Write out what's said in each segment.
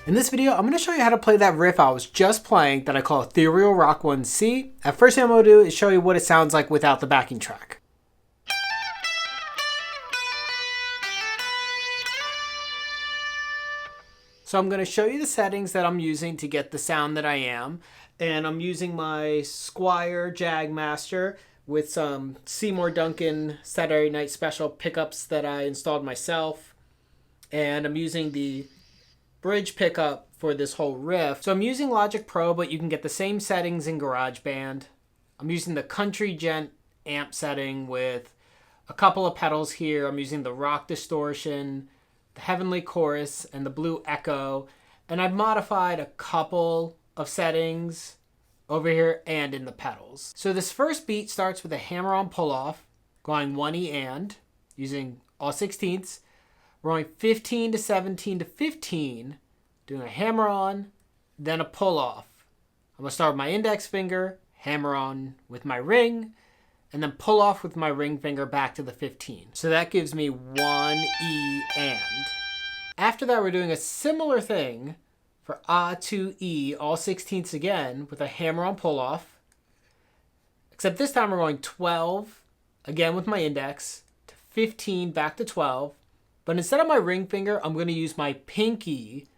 In this video, I'm going to show you how to play that riff I was just playing that I call Ethereal Rock 1C. At first thing I'm going to do is show you what it sounds like without the backing track. So I'm going to show you the settings that I'm using to get the sound that I am. And I'm using my Squire Jagmaster with some Seymour Duncan Saturday Night Special pickups that I installed myself. And I'm using the bridge pickup for this whole riff. So I'm using Logic Pro, but you can get the same settings in GarageBand. I'm using the Country Gent amp setting with a couple of pedals here. I'm using the Rock Distortion, the Heavenly Chorus, and the Blue Echo. And I've modified a couple of settings over here and in the pedals. So this first beat starts with a hammer-on pull-off, going 1E and, using all 16ths. We're going 15 to 17 to 15, doing a hammer-on, then a pull-off. I'm going to start with my index finger, hammer-on with my ring, and then pull off with my ring finger back to the 15. So that gives me 1E and. After that, we're doing a similar thing for A to E, all 16ths again, with a hammer-on pull-off. Except this time we're going 12, again with my index, to 15, back to 12. But instead of my ring finger, I'm going to use my pinky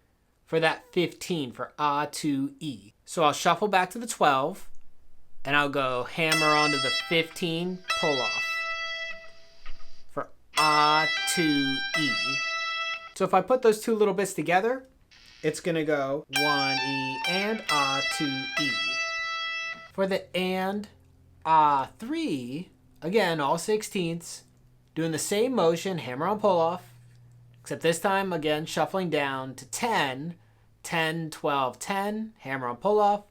for that 15, for A to E. So I'll shuffle back to the 12, and I'll go hammer onto the 15, pull off, for A to E. So if I put those two little bits together, it's going to go 1E and A to E. For the and A3, again, all 16ths, doing the same motion, hammer on pull off, except this time, again, shuffling down to 10, 10, 12, 10, hammer on pull off.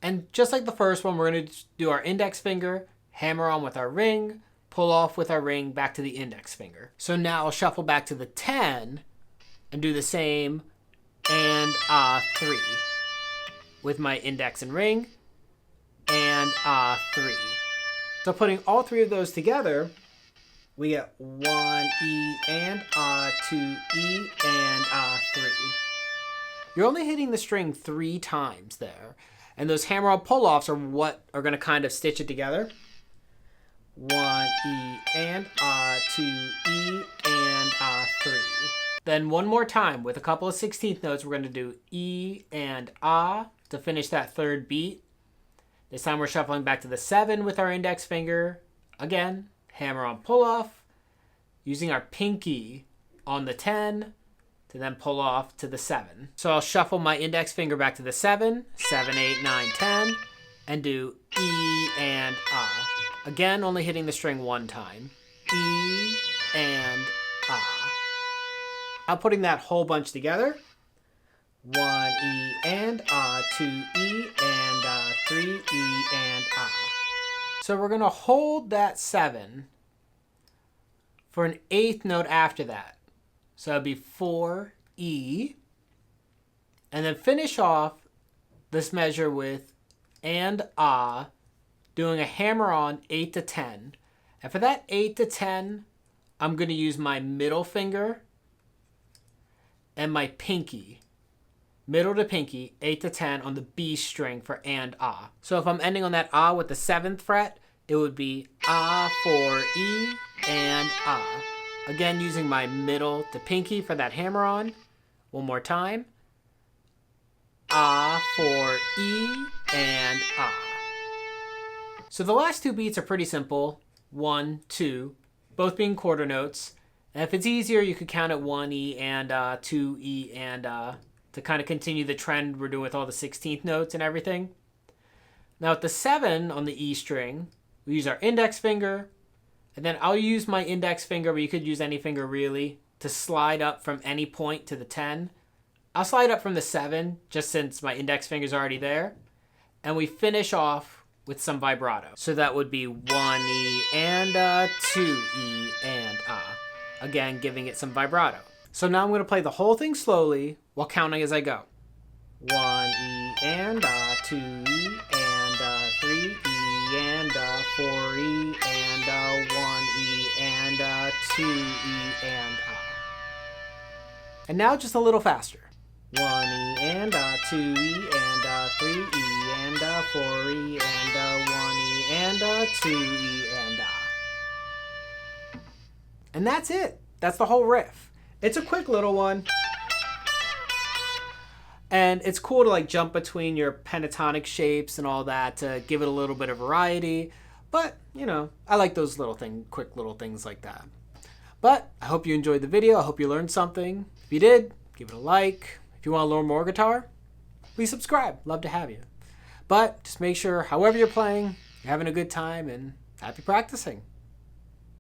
And just like the first one, we're going to do our index finger, hammer on with our ring, pull off with our ring back to the index finger. So now I'll shuffle back to the 10 and do the same and A3 with my index and ring and A3. So putting all three of those together, we get 1E and A to E and A3. You're only hitting the string 3 times there. And those hammer-on pull-offs are what are going to kind of stitch it together. 1E and A to E and A3. Then one more time with a couple of 16th notes, we're going to do E and A to finish that third beat. This time we're shuffling back to the 7 with our index finger. Again, hammer-on pull-off, using our pinky on the 10 to then pull off to the 7. So I'll shuffle my index finger back to the 7, 7, 8, 9, 10, and do E and A. Again, only hitting the string 1 time. E and A. Now putting that whole bunch together. 1E and A to E and A3, E and A. So we're going to hold that 7 for an 8th note after that. So it'd be 4E. And then finish off this measure with and A, doing a hammer on 8 to 10. And for that 8 to 10, I'm going to use my middle finger and my pinky. Middle to pinky, 8 to 10 on the B string for and A. So if I'm ending on that A with the 7th fret, it would be A for E and A. Again, using my middle to pinky for that hammer on. One more time. A for E and A. So the last 2 beats are pretty simple. 1, 2, both being quarter notes. And if it's easier, you could count it 1E and 2E and to kind of continue the trend we're doing with all the 16th notes and everything. Now with the 7 on the E string, we use our index finger, and then I'll use my index finger, but you could use any finger really, to slide up from any point to the 10. I'll slide up from the 7, just since my index finger's already there. And we finish off with some vibrato. So that would be 1E and 2E and A. Again, giving it some vibrato. So now I'm going to play the whole thing slowly while counting as I go. 1E and 2E and 3E and 4E and 1E and 2E and A. And now just a little faster. 1E and a 2E and a 3E and a 4E and a 1E and a 2E and a. And that's it. That's the whole riff. It's a quick little one. And it's cool to like jump between your pentatonic shapes and all that to give it a little bit of variety. But, you know, I like those quick little things like that. But I hope you enjoyed the video. I hope you learned something. If you did, give it a like. If you want to learn more guitar, please subscribe. Love to have you. But just make sure, however you're playing, you're having a good time and happy practicing.